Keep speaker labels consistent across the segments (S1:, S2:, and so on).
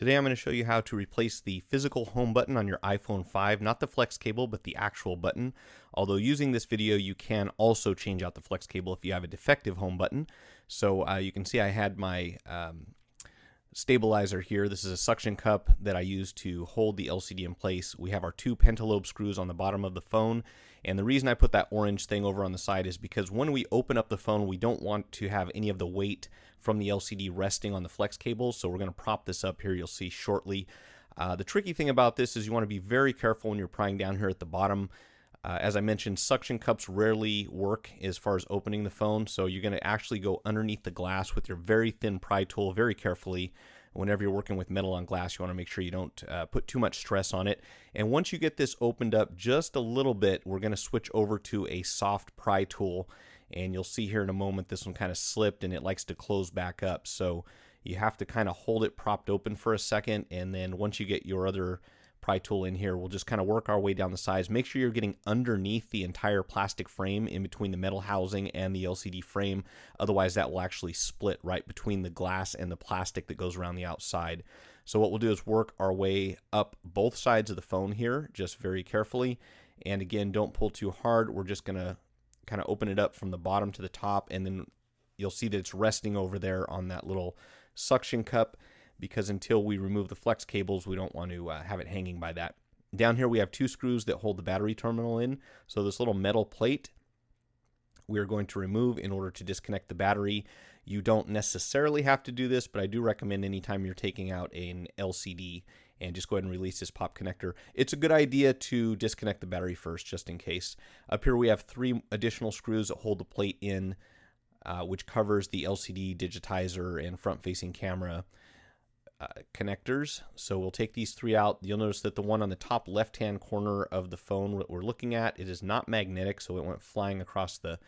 S1: Today I'm going to show you how to replace the physical home button on your iPhone 5, not the flex cable, but the actual button. Although using this video, you can also change out the flex cable if you have a defective home button. So you can see I had my stabilizer here. This is a suction cup that I use to hold the LCD in place. We have our two pentalobe screws on the bottom of the phone, and the reason I put that orange thing over on the side is because when we open up the phone, we don't want to have any of the weight from the LCD resting on the flex cable, so we're going to prop this up here. You'll see shortly. The tricky thing about this is you want to be very careful when you're prying down here at the bottom. As I mentioned, suction cups rarely work as far as opening the phone, so you're going to actually go underneath the glass with your very thin pry tool very carefully. Whenever you're working with metal on glass, you want to make sure you don't put too much stress on it. And once you get this opened up just a little bit, we're going to switch over to a soft pry tool. And you'll see here in a moment, this one kind of slipped and it likes to close back up. So you have to kind of hold it propped open for a second. And then once you get your other pry tool in here, we'll just kind of work our way down the sides. Make sure you're getting underneath the entire plastic frame in between the metal housing and the LCD frame. Otherwise, that will actually split right between the glass and the plastic that goes around the outside. So what we'll do is work our way up both sides of the phone here, just very carefully. And again, don't pull too hard. We're just going to kind of open it up from the bottom to the top, and then you'll see that it's resting over there on that little suction cup, because until we remove the flex cables, we don't want to have it hanging by that. Down here we have two screws that hold the battery terminal in. So this little metal plate we are going to remove in order to disconnect the battery. You don't necessarily have to do this, but I do recommend anytime you're taking out an LCD and just go ahead and release this pop connector. It's a good idea to disconnect the battery first, just in case. Up here we have three additional screws that hold the plate in, which covers the LCD digitizer and front-facing camera connectors. So we'll take these three out. You'll notice that the one on the top left-hand corner of the phone that we're looking at, it is not magnetic, so it went flying across the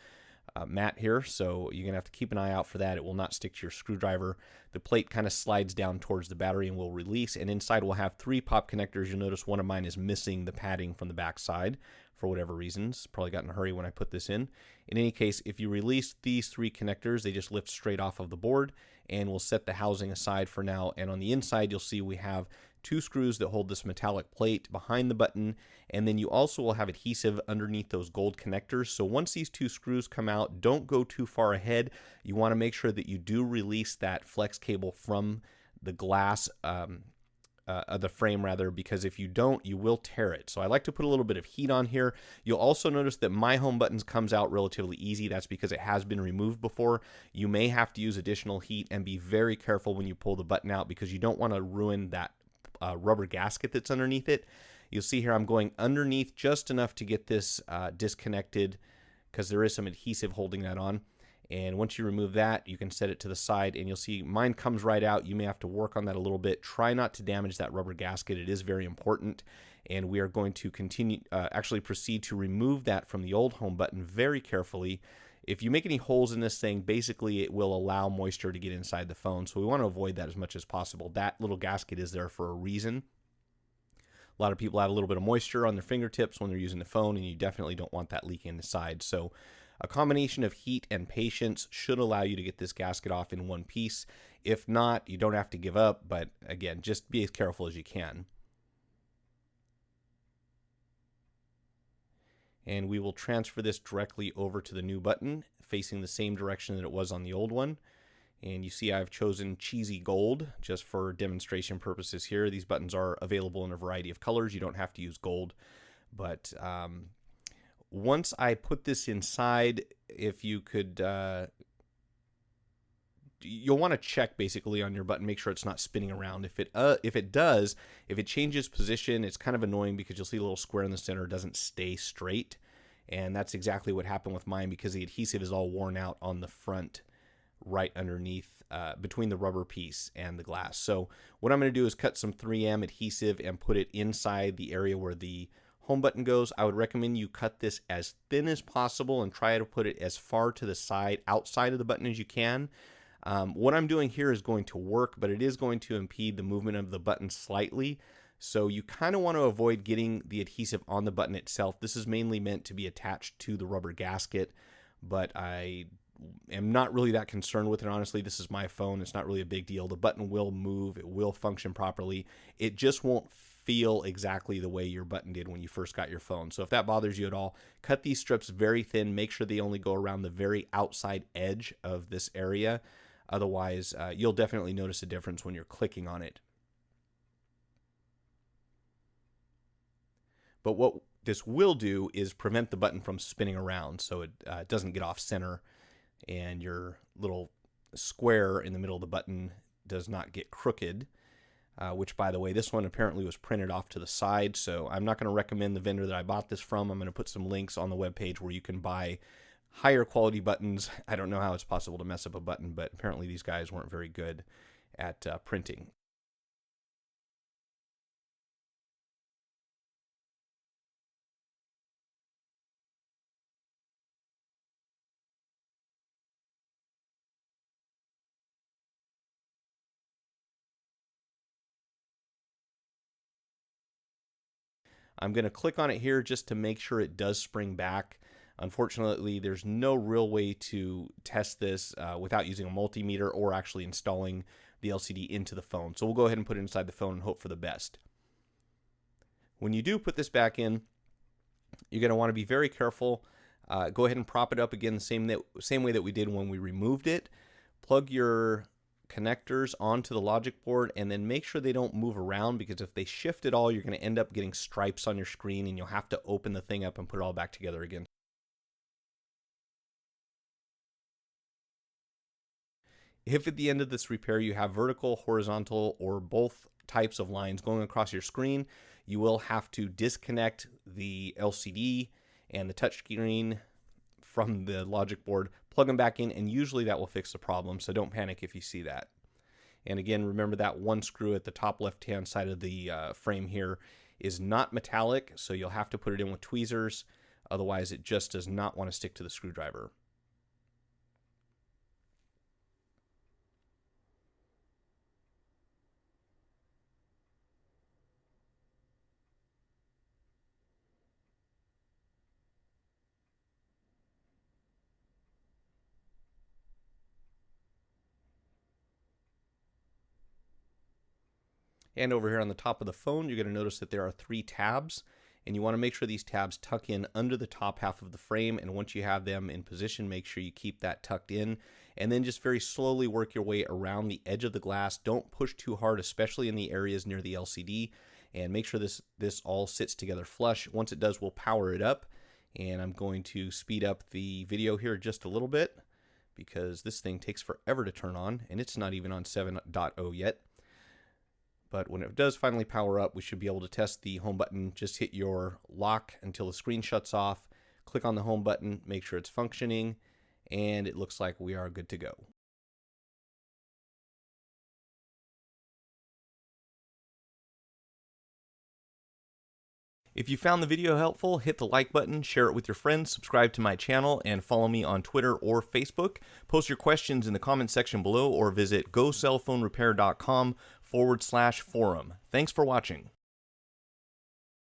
S1: mat here, so you're gonna have to keep an eye out for that. It will not stick to your screwdriver. The plate kind of slides down towards the battery and will release, and inside we'll have three pop connectors. You'll notice one of mine is missing the padding from the back side for whatever reasons. Probably got in a hurry when I put this in. In any case, if you release these three connectors, they just lift straight off of the board, and we'll set the housing aside for now. And on the inside, you'll see we have two screws that hold this metallic plate behind the button, and then you also will have adhesive underneath those gold connectors. So once these two screws come out, don't go too far ahead. You want to make sure that you do release that flex cable from the glass the frame rather, because if you don't, you will tear it. So I like to put a little bit of heat on here. You'll also notice that my home buttons comes out relatively easy. That's because it has been removed before. You may have to use additional heat, and be very careful when you pull the button out, because you don't want to ruin that rubber gasket that's underneath it. You'll see here I'm going underneath just enough to get this disconnected, because there is some adhesive holding that on. And once you remove that, you can set it to the side, and you'll see mine comes right out. You may have to work on that a little bit. Try not to damage that rubber gasket. It is very important. And we are going to continue, actually proceed to remove that from the old home button very carefully. If you make any holes in this thing, basically it will allow moisture to get inside the phone. So we want to avoid that as much as possible. That little gasket is there for a reason. A lot of people have a little bit of moisture on their fingertips when they're using the phone, and you definitely don't want that leaking inside. So a combination of heat and patience should allow you to get this gasket off in one piece. If not, you don't have to give up, but again, just be as careful as you can. And we will transfer this directly over to the new button, facing the same direction that it was on the old one. And you see I've chosen cheesy gold just for demonstration purposes here. These buttons are available in a variety of colors. You don't have to use gold, but once I put this inside, if you could, you'll want to check basically on your button, make sure it's not spinning around. If it does, if it changes position, it's kind of annoying, because you'll see a little square in the center doesn't stay straight. And that's exactly what happened with mine, because the adhesive is all worn out on the front right underneath, between the rubber piece and the glass. So what I'm going to do is cut some 3M adhesive and put it inside the area where the home button goes. I would recommend you cut this as thin as possible and try to put it as far to the side, outside of the button as you can. What I'm doing here is going to work, but it is going to impede the movement of the button slightly. So you kind of want to avoid getting the adhesive on the button itself. This is mainly meant to be attached to the rubber gasket, but I am not really that concerned with it, honestly. This is my phone. It's not really a big deal. The button will move. It will function properly. It just won't feel exactly the way your button did when you first got your phone. So if that bothers you at all, cut these strips very thin. Make sure they only go around the very outside edge of this area. Otherwise, you'll definitely notice a difference when you're clicking on it. But what this will do is prevent the button from spinning around so it doesn't get off center and your little square in the middle of the button does not get crooked, which, by the way, this one apparently was printed off to the side, so I'm not going to recommend the vendor that I bought this from. I'm going to put some links on the webpage where you can buy higher quality buttons. I don't know how it's possible to mess up a button, but apparently these guys weren't very good at printing. I'm going to click on it here just to make sure it does spring back. Unfortunately, there's no real way to test this without using a multimeter or actually installing the LCD into the phone. So we'll go ahead and put it inside the phone and hope for the best. When you do put this back in, you're going to want to be very careful. Go ahead and prop it up again the same way that we did when we removed it. Plug your connectors onto the logic board and then make sure they don't move around, because if they shift at all, you're going to end up getting stripes on your screen and you'll have to open the thing up and put it all back together again. If at the end of this repair you have vertical, horizontal, or both types of lines going across your screen, you will have to disconnect the LCD and the touchscreen from the logic board, plug them back in, and usually that will fix the problem, so don't panic if you see that. And again, remember that one screw at the top left-hand side of the frame here is not metallic, so you'll have to put it in with tweezers, otherwise it just does not want to stick to the screwdriver. And over here on the top of the phone, you're going to notice that there are 3 tabs, and you want to make sure these tabs tuck in under the top half of the frame, and once you have them in position, make sure you keep that tucked in, and then just very slowly work your way around the edge of the glass. Don't push too hard, especially in the areas near the LCD, and make sure this all sits together flush. Once it does, we'll power it up, and I'm going to speed up the video here just a little bit because this thing takes forever to turn on, and it's not even on 7.0 yet. But when it does finally power up, we should be able to test the home button. Just hit your lock until the screen shuts off. Click on the home button, make sure it's functioning, and it looks like we are good to go. If you found the video helpful, hit the like button, share it with your friends, subscribe to my channel, and follow me on Twitter or Facebook. Post your questions in the comment section below or visit gocellphonerepair.com/forum. Thanks for watching.